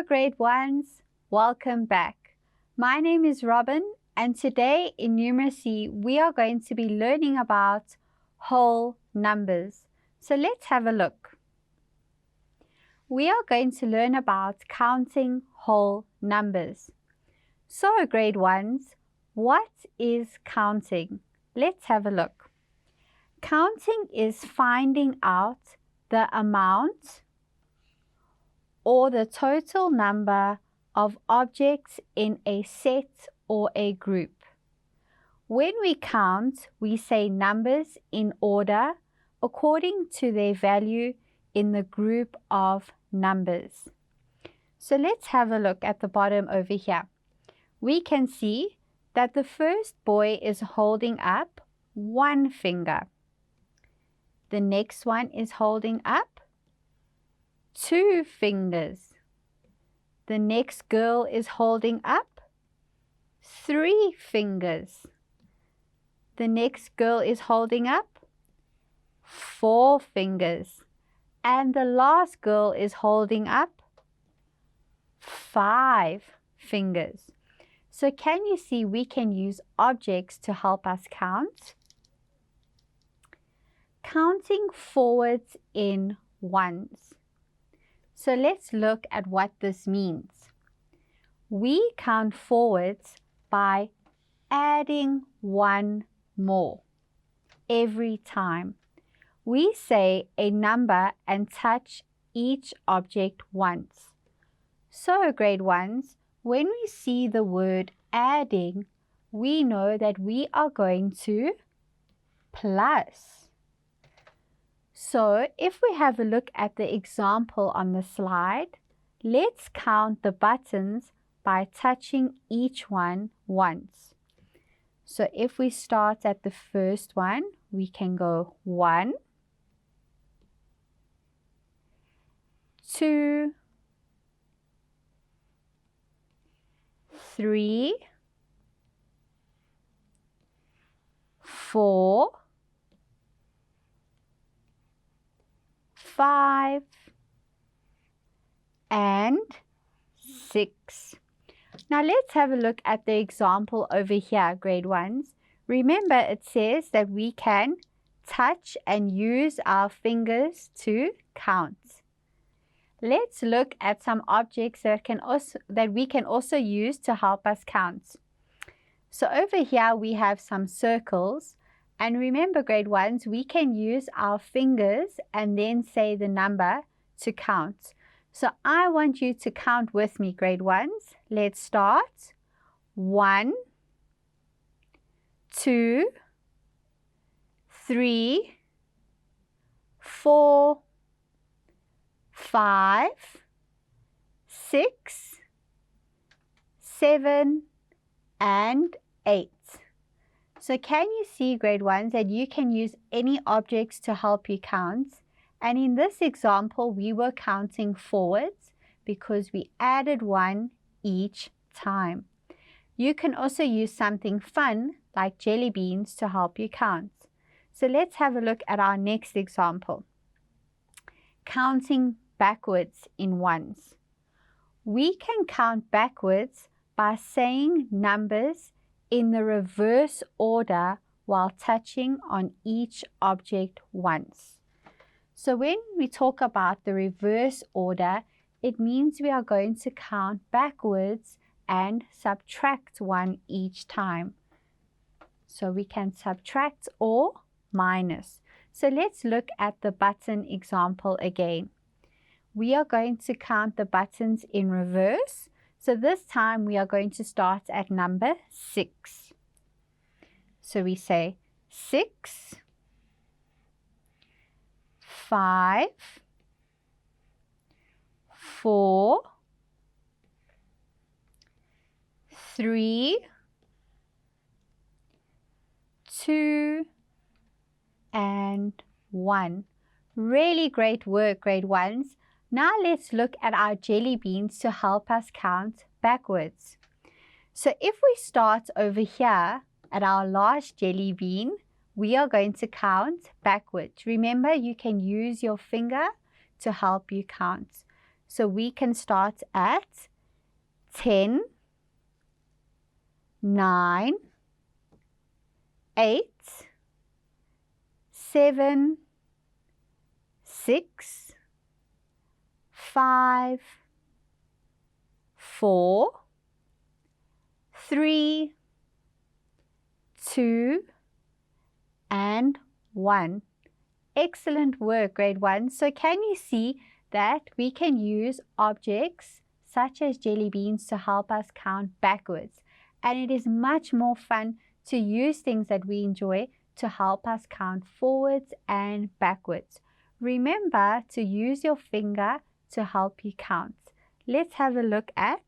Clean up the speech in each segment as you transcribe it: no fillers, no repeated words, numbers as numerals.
Hello grade ones, welcome back. My name is Robin and today in numeracy we are going to be learning about whole numbers. So let's have a look. We are going to learn about counting whole numbers. So grade ones, what is counting? Let's have a look. Counting is finding out the amount or the total number of objects in a set or a group. When we count, we say numbers in order according to their value in the group of numbers. So let's have a look at the bottom over here. We can see that the first boy is holding up one finger. The next one is holding up 2 fingers. The next girl is holding up 3 fingers. The next girl is holding up 4 fingers. And the last girl is holding up 5 fingers. So can you see we can use objects to help us count? Counting forwards in ones. So let's look at what this means. We count forwards by adding one more every time. We say a number and touch each object once. So grade ones, when we see the word adding, we know that we are going to plus. So if we have a look at the example on the slide, let's count the buttons by touching each one once. So if we start at the first one, we can go 1, 2, 3, 4, 5 and 6. Now let's have a look at the example over here, grade ones. Remember it says that we can touch and use our fingers to count. Let's look at some objects that we can also use to help us count. So over here we have some circles. And remember grade ones, we can use our fingers and then say the number to count. So I want you to count with me grade ones. Let's start. 1, 2, 3, 4, 5, 6, 7 and 8. So can you see grade ones that you can use any objects to help you count? And in this example, we were counting forwards because we added one each time. You can also use something fun like jelly beans to help you count. So let's have a look at our next example. Counting backwards in ones. We can count backwards by saying numbers in the reverse order while touching on each object once. So when we talk about the reverse order, it means we are going to count backwards and subtract 1 each time. So we can subtract or minus. So let's look at the button example again. We are going to count the buttons in reverse. So this time we are going to start at number 6. So we say 6, 5, 4, 3, 2, and 1. Really great work, grade ones. Now let's look at our jelly beans to help us count backwards. So if we start over here at our last jelly bean, we are going to count backwards. Remember, you can use your finger to help you count. So we can start at 10, 9, 8, 7, 6, 5, 4, 3, 2, and 1. Excellent work, grade 1. So can you see that we can use objects such as jelly beans to help us count backwards? And it is much more fun to use things that we enjoy to help us count forwards and backwards. Remember to use your finger to help you count. Let's have a look at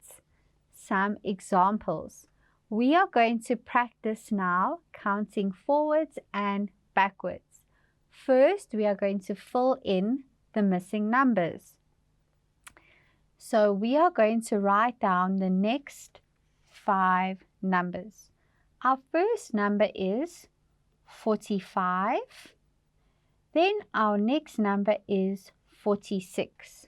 some examples. We are going to practice now counting forwards and backwards. First, we are going to fill in the missing numbers. So we are going to write down the next 5 numbers. Our first number is 45. Then our next number is 46.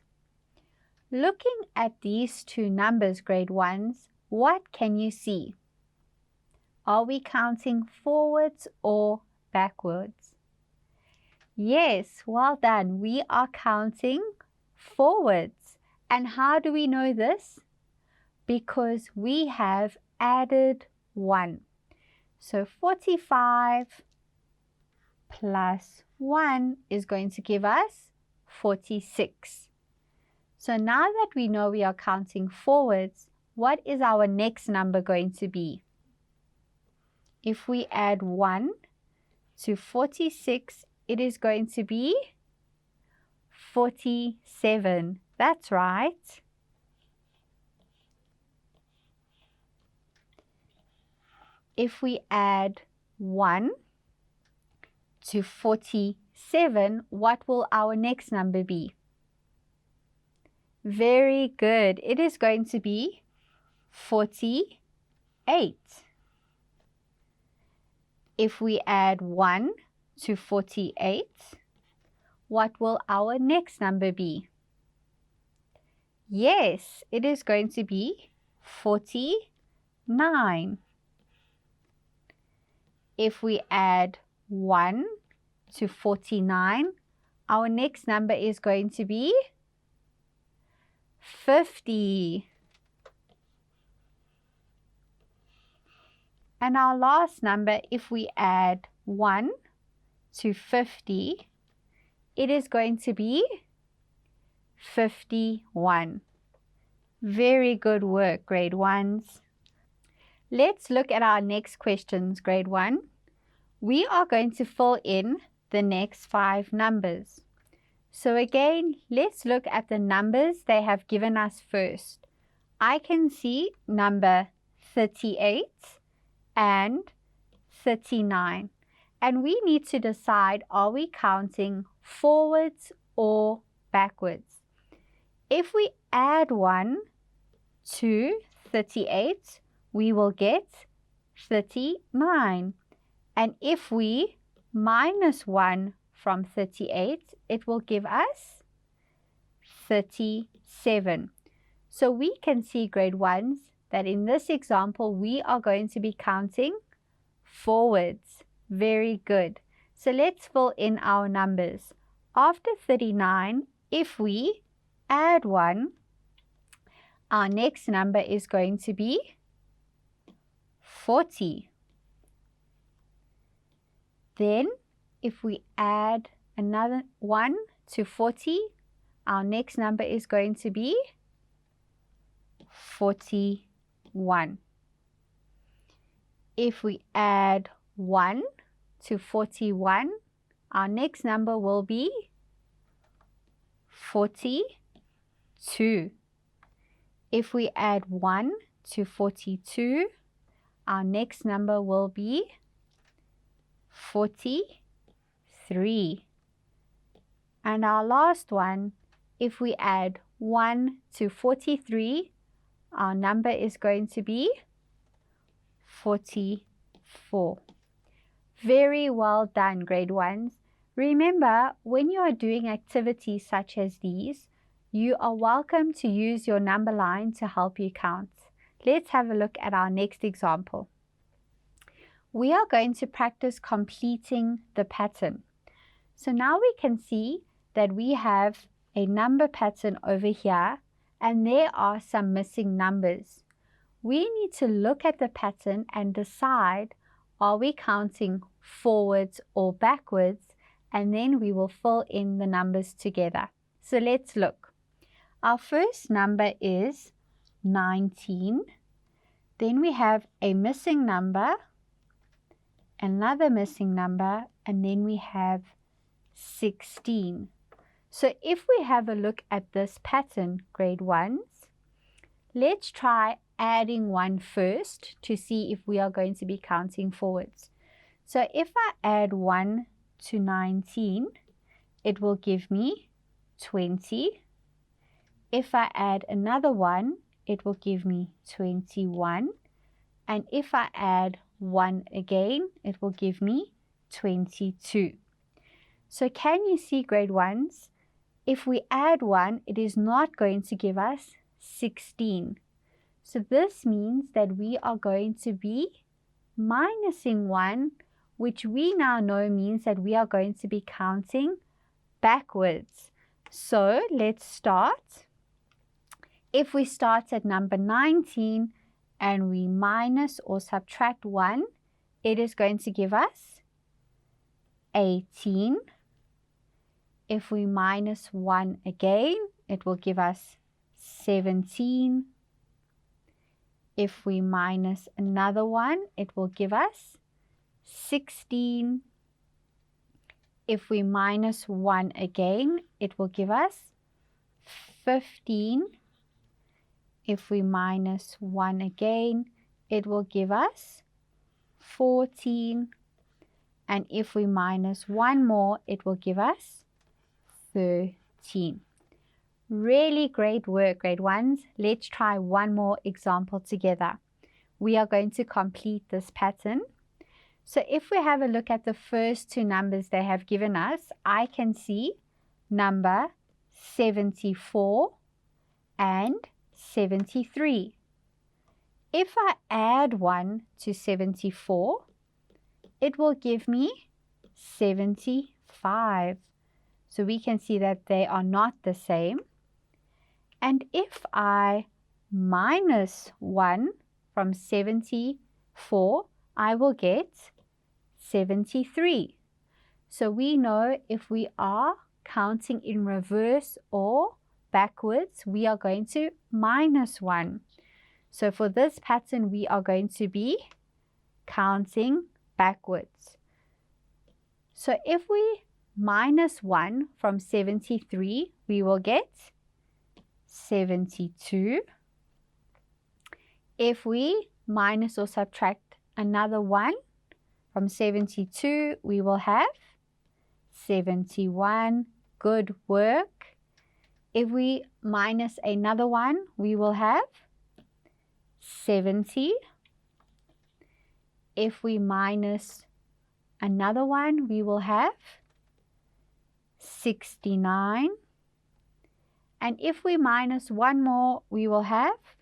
Looking at these two numbers, grade 1s, what can you see? Are we counting forwards or backwards? Yes, well done. We are counting forwards. And how do we know this? Because we have added 1. So 45 plus 1 is going to give us 46. So now that we know we are counting forwards, what is our next number going to be? If we add 1 to 46, it is going to be 47. That's right. If we add 1 to 47, what will our next number be? Very good. It is going to be 48. If we add 1 to 48, what will our next number be? Yes, it is going to be 49. If we add 1 to 49, our next number is going to be 50. And our last number, if we add 1 to 50, it is going to be 51. Very good work, grade 1s. Let's look at our next questions, grade 1. We are going to fill in the next 5 numbers. So again, let's look at the numbers they have given us first. I can see number 38 and 39. And we need to decide, are we counting forwards or backwards? If we add 1 to 38, we will get 39. And if we minus 1 from 38, it will give us 37. So we can see, grade 1s, that in this example, we are going to be counting forwards. Very good. So let's fill in our numbers. After 39, if we add 1, our next number is going to be 40. Then, if we add another 1 to 40, our next number is going to be 41. If we add 1 to 41, our next number will be 42. If we add 1 to 42, our next number will be 43. And our last one, if we add 1 to 43, our number is going to be 44. Very well done, grade 1s. Remember, when you are doing activities such as these, You are welcome to use your number line to help you count. Let's have a look at our next example. We are going to practice completing the pattern. So now we can see that we have a number pattern over here, and there are some missing numbers. We need to look at the pattern and decide, are we counting forwards or backwards, and then we will fill in the numbers together. So let's look. Our first number is 19. Then we have a missing number, another missing number, and then we have 16. So if we have a look at this pattern, grade 1s, let's try adding 1 first to see if we are going to be counting forwards. So if I add 1 to 19, it will give me 20. If I add another 1, it will give me 21. And if I add 1 again, it will give me 22. So can you see, grade 1s? If we add 1, it is not going to give us 16. So this means that we are going to be minusing 1, which we now know means that we are going to be counting backwards. So let's start. If we start at number 19 and we minus or subtract 1, it is going to give us 18. If we minus 1 again, it will give us 17. If we minus another 1, it will give us 16. If we minus 1 again, it will give us 15. If we minus 1 again, it will give us 14. And if we minus 1 more, it will give us 13. Really great work, grade 1s. Let's try one more example together. We are going to complete this pattern. So if we have a look at the first 2 numbers they have given us, I can see number 74 and 73. If I add 1 to 74, it will give me 75. So we can see that they are not the same. And if I minus 1 from 74, I will get 73. So we know if we are counting in reverse or backwards, we are going to minus 1. So for this pattern, we are going to be counting backwards. So if we minus 1 from 73, we will get 72. If we minus or subtract another 1 from 72, we will have 71. Good work. If we minus another 1, we will have 70. If we minus another 1, we will have 69. And if we minus 1 more, we will have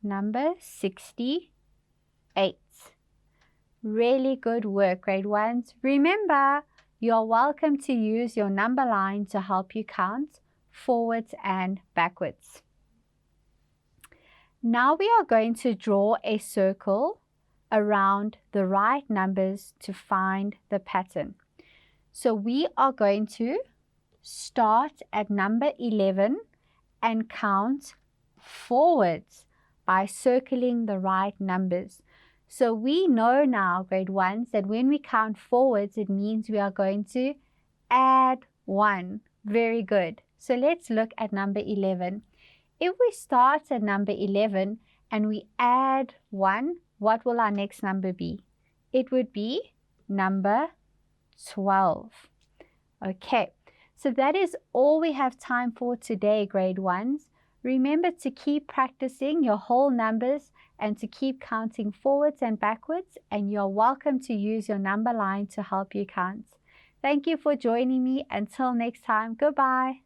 number 68. Really good work, grade 1s. Remember, you are welcome to use your number line to help you count forwards and backwards. Now we are going to draw a circle around the right numbers to find the pattern. So we are going to start at number 11 and count forwards by circling the right numbers. So we know now, grade 1s, that when we count forwards, it means we are going to add 1. Very good. So let's look at number 11. If we start at number 11 and we add 1, what will our next number be? It would be number 12. Okay, so that is all we have time for today, grade 1s. Remember to keep practicing your whole numbers and to keep counting forwards and backwards, and you're welcome to use your number line to help you count. Thank you for joining me. Until next time, goodbye.